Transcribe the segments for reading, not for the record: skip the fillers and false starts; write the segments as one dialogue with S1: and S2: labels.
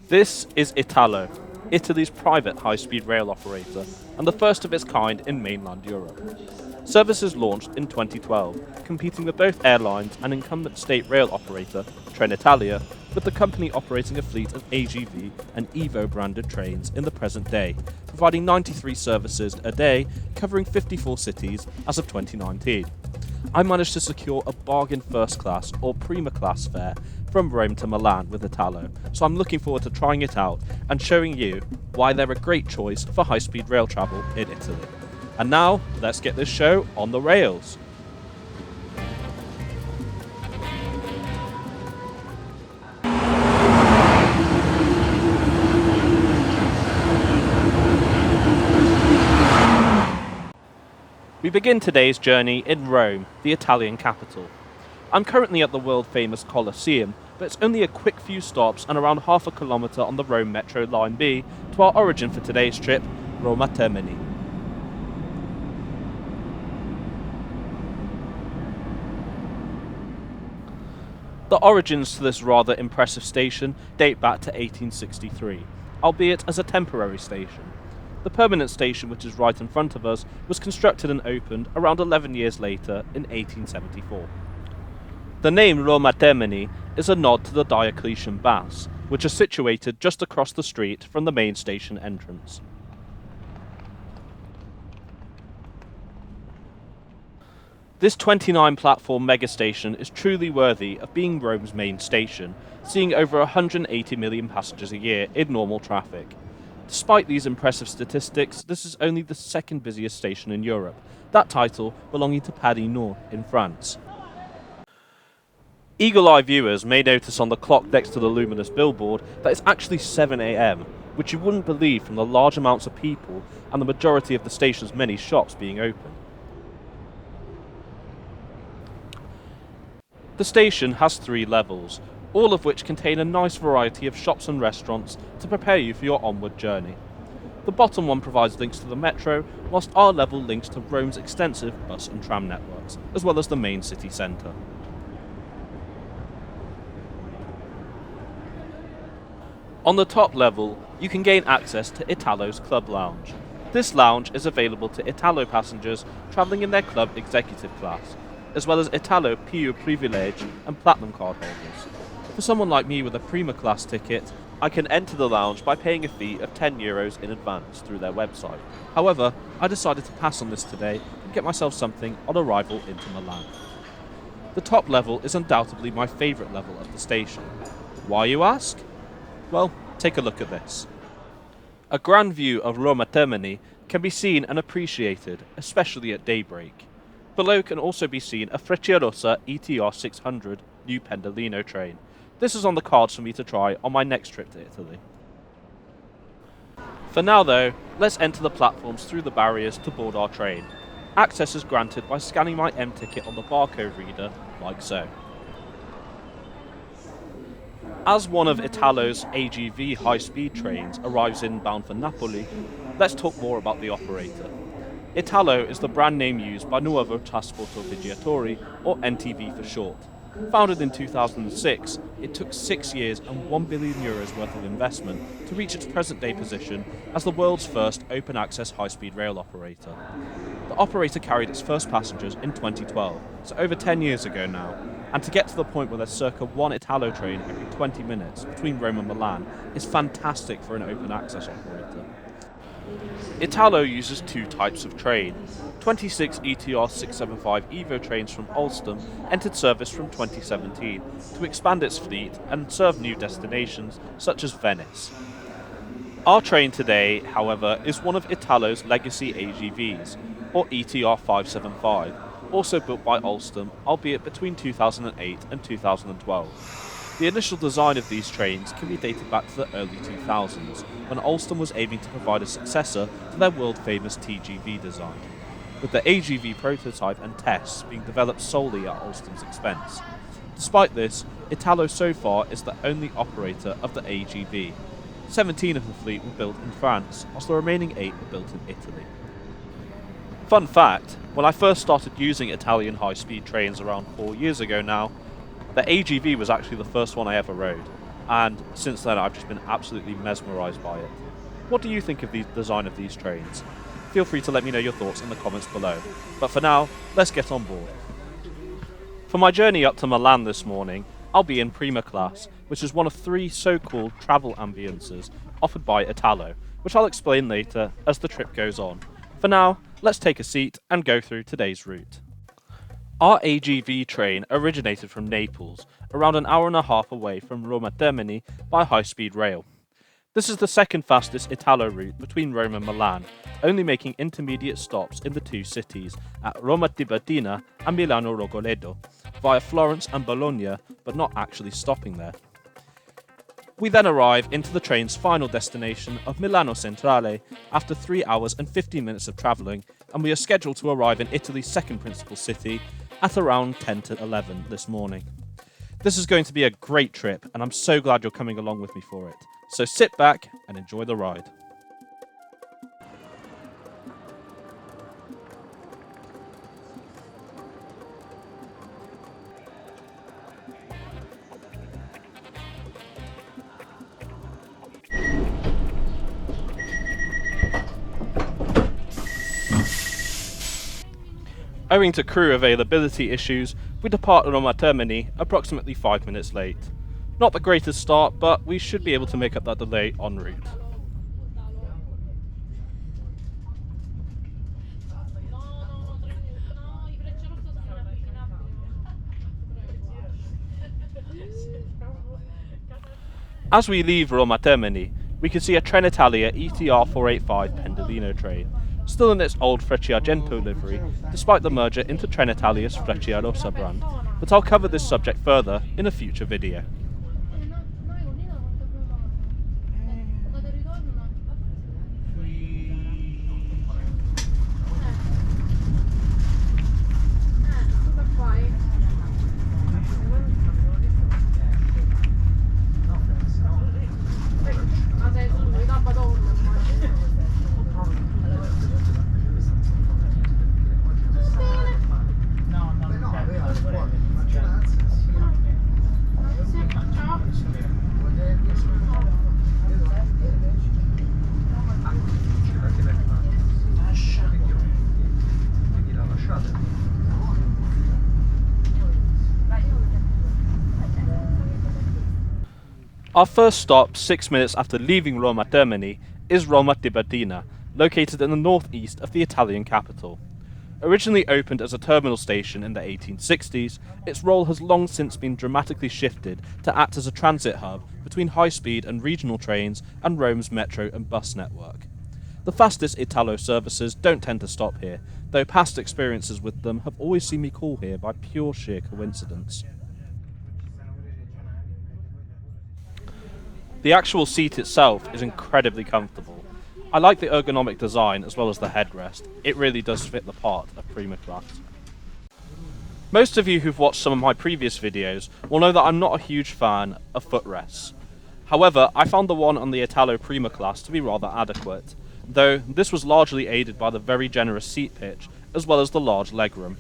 S1: This is Italo, Italy's private high-speed rail operator and the first of its kind in mainland Europe. Services launched in 2012, competing with both airlines and incumbent state rail operator Trenitalia, with the company operating a fleet of AGV and Evo branded trains in the present day, providing 93 services a day covering 54 cities as of 2019. I managed to secure a bargain first class or Prima Class fare from Rome to Milan with Italo, so I'm looking forward to trying it out and showing you why they're a great choice for high-speed rail travel in Italy. And now, let's get this show on the rails. We begin today's journey in Rome, the Italian capital. I'm currently at the world-famous Colosseum, but it's only a quick few stops and around half a kilometre on the Rome Metro Line B to our origin for today's trip, Roma Termini. The origins to this rather impressive station date back to 1863, albeit as a temporary station. The permanent station, which is right in front of us, was constructed and opened around 11 years later in 1874. The name Roma Termini is a nod to the Diocletian Baths, which are situated just across the street from the main station entrance. This 29-platform megastation is truly worthy of being Rome's main station, seeing over 180 million passengers a year in normal traffic. Despite these impressive statistics, this is only the second busiest station in Europe, that title belonging to Paris Nord in France. Eagle-eye viewers may notice on the clock next to the luminous billboard that it's actually 7 AM, which you wouldn't believe from the large amounts of people and the majority of the station's many shops being open. The station has 3 levels, all of which contain a nice variety of shops and restaurants to prepare you for your onward journey. The bottom one provides links to the metro, whilst our level links to Rome's extensive bus and tram networks, as well as the main city centre. On the top level, you can gain access to Italo's Club Lounge. This lounge is available to Italo passengers travelling in their club executive class, as well as Italo PU Privilege and Platinum card holders. For someone like me with a Prima Class ticket, I can enter the lounge by paying a fee of €10 in advance through their website. However, I decided to pass on this today and get myself something on arrival into Milan. The top level is undoubtedly my favourite level of the station. Why, you ask? Well, take a look at this. A grand view of Roma Termini can be seen and appreciated, especially at daybreak. Below can also be seen a Frecciarossa ETR 600 New Pendolino train. This is on the cards for me to try on my next trip to Italy. For now though, let's enter the platforms through the barriers to board our train. Access is granted by scanning my M-ticket on the barcode reader, like so. As one of Italo's AGV high-speed trains arrives inbound for Napoli, let's talk more about the operator. Italo is the brand name used by Nuovo Trasporto Viaggiatori, or NTV for short. Founded in 2006, it took 6 years and €1 billion worth of investment to reach its present-day position as the world's first open-access high-speed rail operator. The operator carried its first passengers in 2012, so over 10 years ago now, and to get to the point where there's circa one Italo train every 20 minutes between Rome and Milan is fantastic for an open-access operator. Italo uses 2 types of train. 26 ETR 675 Evo trains from Alstom entered service from 2017 to expand its fleet and serve new destinations such as Venice. Our train today, however, is one of Italo's legacy AGVs, or ETR 575, also built by Alstom, albeit between 2008 and 2012. The initial design of these trains can be dated back to the early 2000s, when Alstom was aiming to provide a successor to their world-famous TGV design, with the AGV prototype and tests being developed solely at Alstom's expense. Despite this, Italo so far is the only operator of the AGV. 17 of the fleet were built in France, whilst the remaining 8 were built in Italy. Fun fact, when I first started using Italian high-speed trains around 4 years ago now, the AGV was actually the first one I ever rode. and since then I've just been absolutely mesmerised by it. What do you think of the design of these trains? Feel free to let me know your thoughts in the comments below. But for now, let's get on board. For my journey up to Milan this morning, I'll be in Prima Class, which is one of 3 so-called travel ambiances offered by Italo, which I'll explain later as the trip goes on. For now, let's take a seat and go through today's route. Our AGV train originated from Naples, around an hour and a half away from Roma Termini by high-speed rail. This is the second fastest Italo route between Rome and Milan, only making intermediate stops in the 2 cities at Roma Tiburtina and Milano Rogoledo, via Florence and Bologna, but not actually stopping there. We then arrive into the train's final destination of Milano Centrale after 3 hours and 15 minutes of travelling, and we are scheduled to arrive in Italy's second principal city at around 10 to 11 this morning. This is going to be a great trip, and I'm so glad you're coming along with me for it. So sit back and enjoy the ride. Owing to crew availability issues, we depart Roma Termini approximately 5 minutes late. Not the greatest start, but we should be able to make up that delay en route. As we leave Roma Termini, we can see a Trenitalia ETR 485 Pendolino train, still in its old Frecciargento livery, despite the merger into Trenitalia's Frecciarossa brand, but I'll cover this subject further in a future video. Our first stop, 6 minutes after leaving Roma Termini, is Roma Tiburtina, located in the northeast of the Italian capital. Originally opened as a terminal station in the 1860s, its role has long since been dramatically shifted to act as a transit hub between high-speed and regional trains and Rome's metro and bus network. The fastest Italo services don't tend to stop here, though past experiences with them have always seen me call here by pure sheer coincidence. The actual seat itself is incredibly comfortable. I like the ergonomic design as well as the headrest. It really does fit the part of Prima Class. Most of you who've watched some of my previous videos will know that I'm not a huge fan of footrests. However, I found the one on the Italo Prima Class to be rather adequate, though this was largely aided by the very generous seat pitch as well as the large legroom.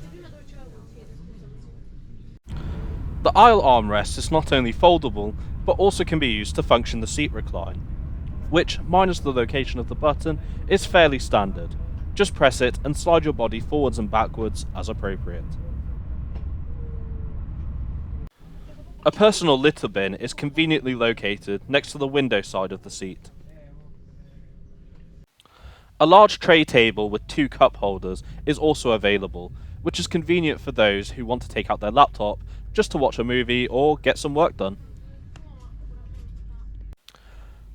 S1: The aisle armrest is not only foldable, but also can be used to function the seat recline, which, minus the location of the button, is fairly standard. Just press it and slide your body forwards and backwards as appropriate. A personal litter bin is conveniently located next to the window side of the seat. A large tray table with 2 cup holders is also available, which is convenient for those who want to take out their laptop just to watch a movie or get some work done.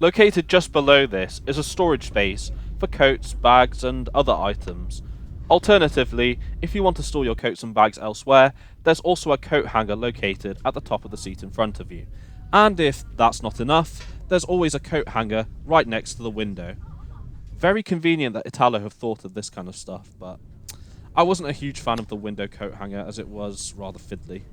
S1: Located just below this is a storage space for coats, bags and other items. Alternatively, if you want to store your coats and bags elsewhere, there's also a coat hanger located at the top of the seat in front of you. And if that's not enough, there's always a coat hanger right next to the window. Very convenient that Italo have thought of this kind of stuff, but I wasn't a huge fan of the window coat hanger as it was rather fiddly.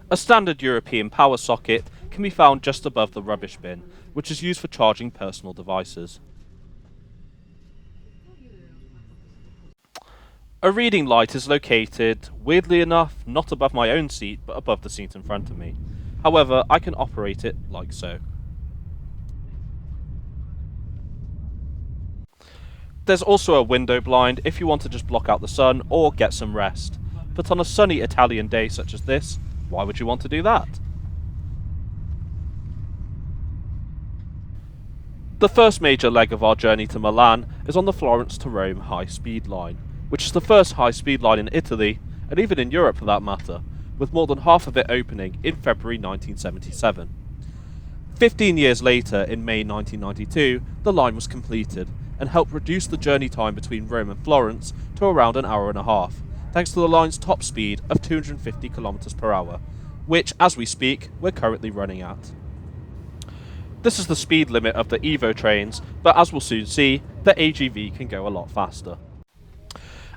S1: A standard European power socket can be found just above the rubbish bin, which is used for charging personal devices. A reading light is located, weirdly enough, not above my own seat, but above the seat in front of me. However, I can operate it like so. There's also a window blind if you want to just block out the sun or get some rest. But on a sunny Italian day such as this, why would you want to do that? The first major leg of our journey to Milan is on the Florence to Rome high-speed line, which is the first high-speed line in Italy, and even in Europe for that matter, with more than half of it opening in February 1977. 15 years later, in May 1992, the line was completed, and helped reduce the journey time between Rome and Florence to around an hour and a half, thanks to the line's top speed of 250 km per hour, which, as we speak, we're currently running at. This is the speed limit of the Evo trains, but as we'll soon see, the AGV can go a lot faster.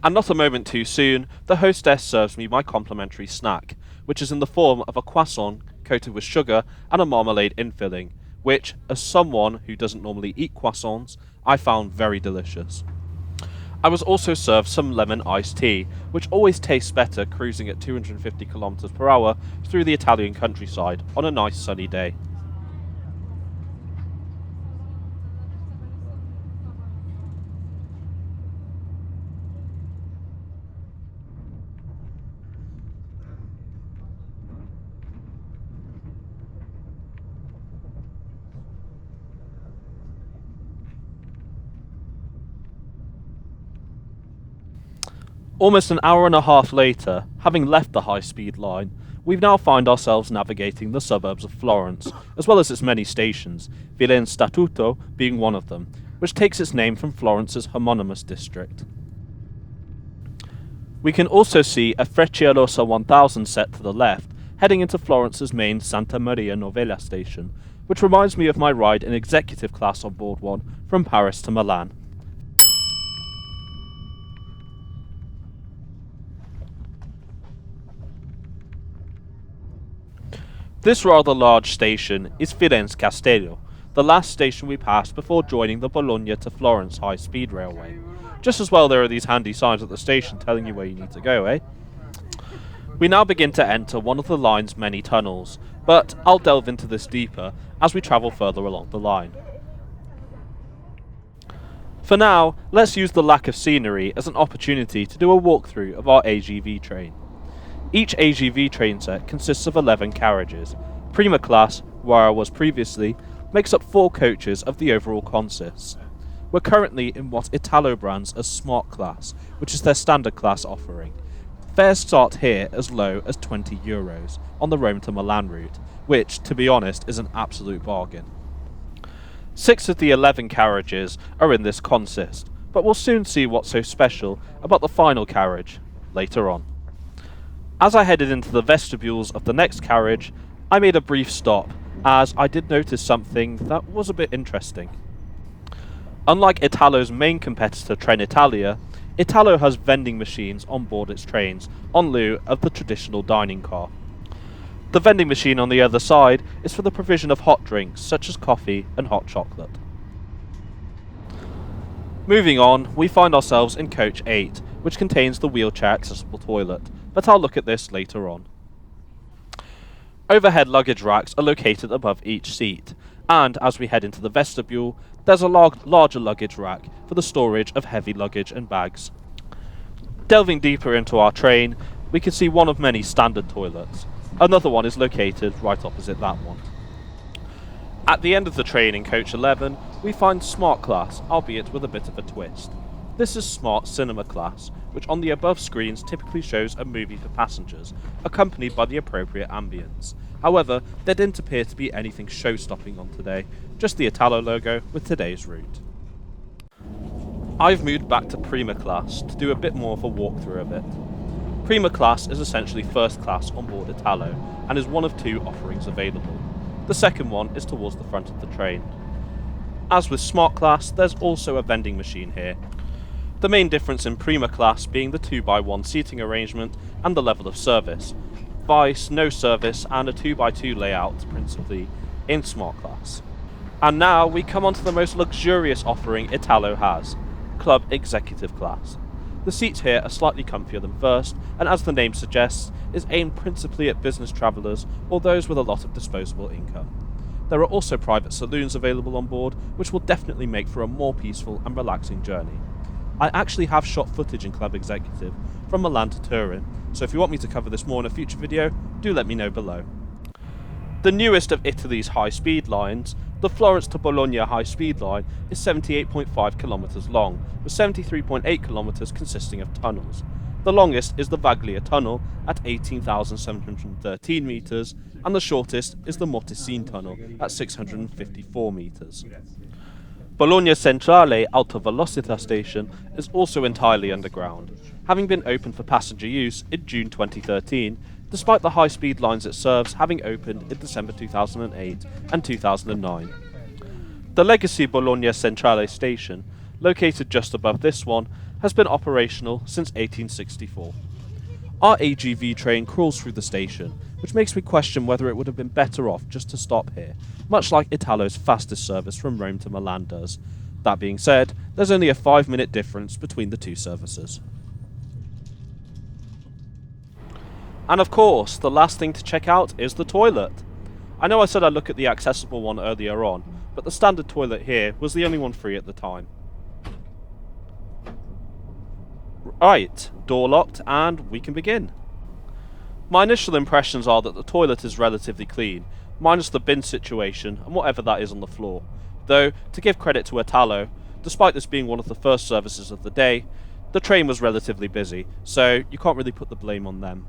S1: And not a moment too soon, the hostess serves me my complimentary snack, which is in the form of a croissant coated with sugar and a marmalade infilling, which, as someone who doesn't normally eat croissants, I found very delicious. I was also served some lemon iced tea, which always tastes better cruising at 250 km per hour through the Italian countryside on a nice sunny day. Almost an hour and a half later, having left the high-speed line, we now find ourselves navigating the suburbs of Florence, as well as its many stations, Villa in Statuto being one of them, which takes its name from Florence's homonymous district. We can also see a Frecciarossa 1000 set to the left, heading into Florence's main Santa Maria Novella station, which reminds me of my ride in executive class on board one from Paris to Milan. This rather large station is Firenze Castello, the last station we passed before joining the Bologna to Florence high-speed railway. Just as well there are these handy signs at the station telling you where you need to go, eh? We now begin to enter one of the line's many tunnels, but I'll delve into this deeper as we travel further along the line. For now, let's use the lack of scenery as an opportunity to do a walkthrough of our AGV train. Each AGV train set consists of 11 carriages. Prima Class, where I was previously, makes up 4 coaches of the overall consist. We're currently in what Italo brands as Smart Class, which is their standard class offering. Fares start here as low as €20 on the Rome to Milan route, which, to be honest, is an absolute bargain. 6 of the 11 carriages are in this consist, but we'll soon see what's so special about the final carriage later on. As I headed into the vestibules of the next carriage, I made a brief stop, as I did notice something that was a bit interesting. Unlike Italo's main competitor Trenitalia, Italo has vending machines on board its trains, en lieu of the traditional dining car. The vending machine on the other side is for the provision of hot drinks, such as coffee and hot chocolate. Moving on, we find ourselves in Coach 8, which contains the wheelchair accessible toilet, but I'll look at this later on. Overhead luggage racks are located above each seat, and as we head into the vestibule, there's a larger luggage rack for the storage of heavy luggage and bags. Delving deeper into our train, we can see one of many standard toilets. Another one is located right opposite that one. At the end of the train in Coach 11, we find Smart Class, albeit with a bit of a twist. This is Smart Cinema Class, which on the above screens typically shows a movie for passengers, accompanied by the appropriate ambience. However, there didn't appear to be anything show-stopping on today, just the Italo logo with today's route. I've moved back to Prima Class to do a bit more of a walkthrough of it. Prima Class is essentially first class on board Italo, and is one of 2 offerings available. The second one is towards the front of the train. As with Smart Class, there's also a vending machine here. The main difference in Prima Class being the 2x1 seating arrangement and the level of service. Vice, no service, and a 2x2 layout principally in Smart Class. And now we come on to the most luxurious offering Italo has, Club Executive Class. The seats here are slightly comfier than first, and as the name suggests, is aimed principally at business travellers or those with a lot of disposable income. There are also private saloons available on board, which will definitely make for a more peaceful and relaxing journey. I actually have shot footage in Club Executive from Milan to Turin, so if you want me to cover this more in a future video, do let me know below. The newest of Italy's high-speed lines, the Florence to Bologna high-speed line, is 78.5 kilometres long, with 73.8 kilometres consisting of tunnels. The longest is the Vaglia tunnel at 18,713 metres, and the shortest is the Mortesine tunnel at 654 metres. Bologna Centrale Alta Velocità station is also entirely underground, having been opened for passenger use in June 2013, despite the high-speed lines it serves having opened in December 2008 and 2009. The legacy Bologna Centrale station, located just above this one, has been operational since 1864. Our AGV train crawls through the station, which makes me question whether it would have been better off just to stop here, much like Italo's fastest service from Rome to Milan does. That being said, there's only a 5-minute difference between the two services. And of course, the last thing to check out is the toilet. I know I said I'd look at the accessible one earlier on, but the standard toilet here was the only one free at the time. Right, door locked and we can begin. My initial impressions are that the toilet is relatively clean, minus the bin situation and whatever that is on the floor. Though, to give credit to Italo, despite this being one of the first services of the day, the train was relatively busy, so you can't really put the blame on them.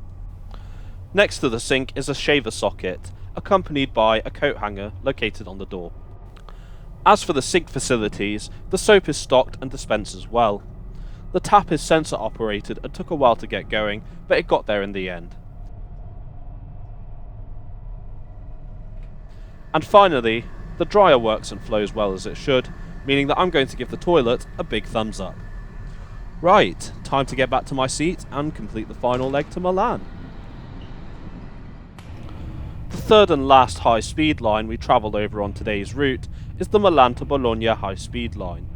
S1: Next to the sink is a shaver socket, accompanied by a coat hanger located on the door. As for the sink facilities, the soap is stocked and dispensed as well. The tap is sensor operated and took a while to get going, but it got there in the end. And finally, the dryer works and flows well as it should, meaning that I'm going to give the toilet a big thumbs up. Right, time to get back to my seat and complete the final leg to Milan. The third and last high-speed line we travelled over on today's route is the Milan to Bologna high-speed line.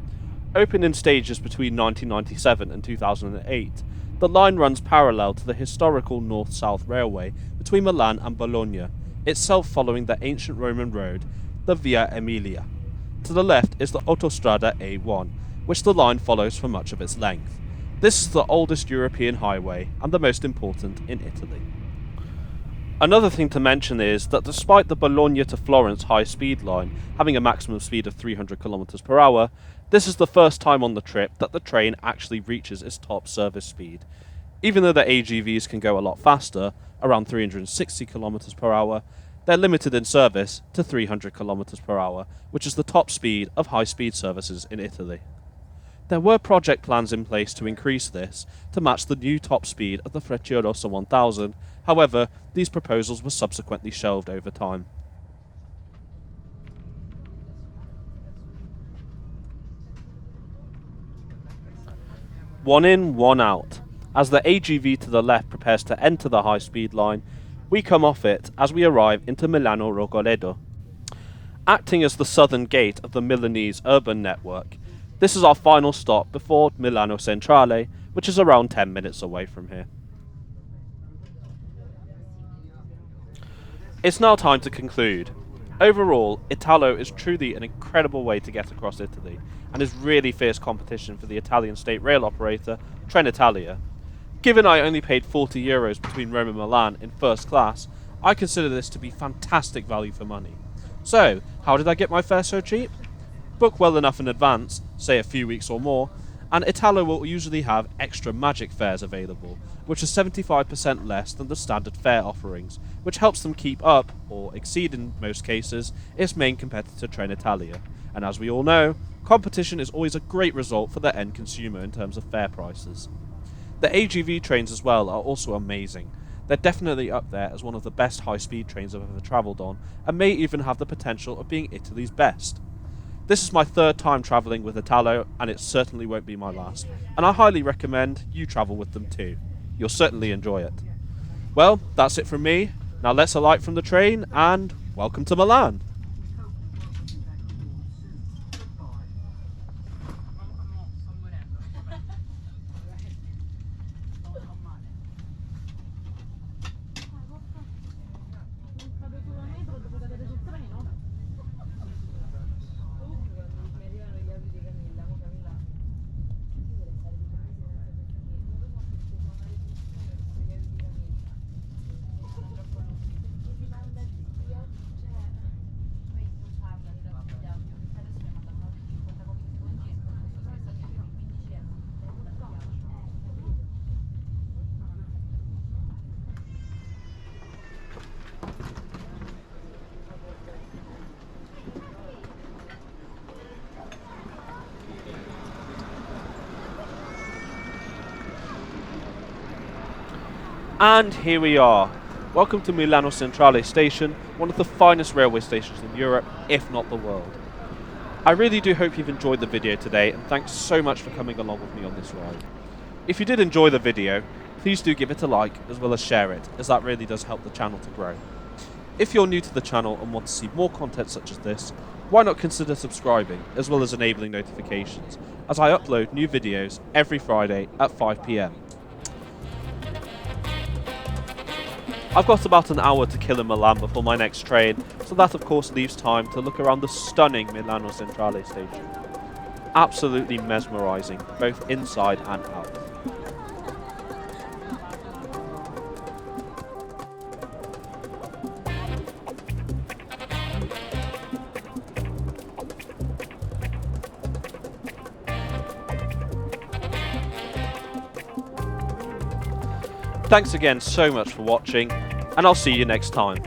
S1: Opened in stages between 1997 and 2008, the line runs parallel to the historical north-south railway between Milan and Bologna, itself following the ancient Roman road, the Via Emilia. To the left is the Autostrada A1, which the line follows for much of its length. This is the oldest European highway and the most important in Italy. Another thing to mention is that despite the Bologna to Florence high-speed line having a maximum speed of 300 km per hour, this is the first time on the trip that the train actually reaches its top service speed. Even though the AGVs can go a lot faster, around 360 km per hour, they're limited in service to 300 km per hour, which is the top speed of high-speed services in Italy. There were project plans in place to increase this to match the new top speed of the Frecciarossa 1000, however, these proposals were subsequently shelved over time. One in, one out. As the AGV to the left prepares to enter the high-speed line, we come off it as we arrive into Milano Rogoredo. Acting as the southern gate of the Milanese urban network, this is our final stop before Milano Centrale, which is around 10 minutes away from here. It's now time to conclude. Overall, Italo is truly an incredible way to get across Italy, and is really fierce competition for the Italian state rail operator, Trenitalia. Given I only paid €40 between Rome and Milan in first class, I consider this to be fantastic value for money. So, how did I get my fare so cheap? Book well enough in advance, say a few weeks or more, and Italo will usually have extra magic fares available, which are 75% less than the standard fare offerings, which helps them keep up, or exceed in most cases, its main competitor Trenitalia. And as we all know, competition is always a great result for the end consumer in terms of fare prices. The AGV trains as well are also amazing. They're definitely up there as one of the best high-speed trains I've ever travelled on, and may even have the potential of being Italy's best. This is my third time travelling with Italo, and it certainly won't be my last, and I highly recommend you travel with them too. You'll certainly enjoy it. Well, that's it from me. Now let's alight from the train, and welcome to Milan! And here we are. Welcome to Milano Centrale station, one of the finest railway stations in Europe, if not the world. I really do hope you've enjoyed the video today, and thanks so much for coming along with me on this ride. If you did enjoy the video, please do give it a like as well as share it, as that really does help the channel to grow. If you're new to the channel and want to see more content such as this, why not consider subscribing as well as enabling notifications, as I upload new videos every Friday at 5 PM. I've got about an hour to kill in Milan before my next train, so that of course leaves time to look around the stunning Milano Centrale station. Absolutely mesmerising, both inside and out. Thanks again so much for watching, and I'll see you next time.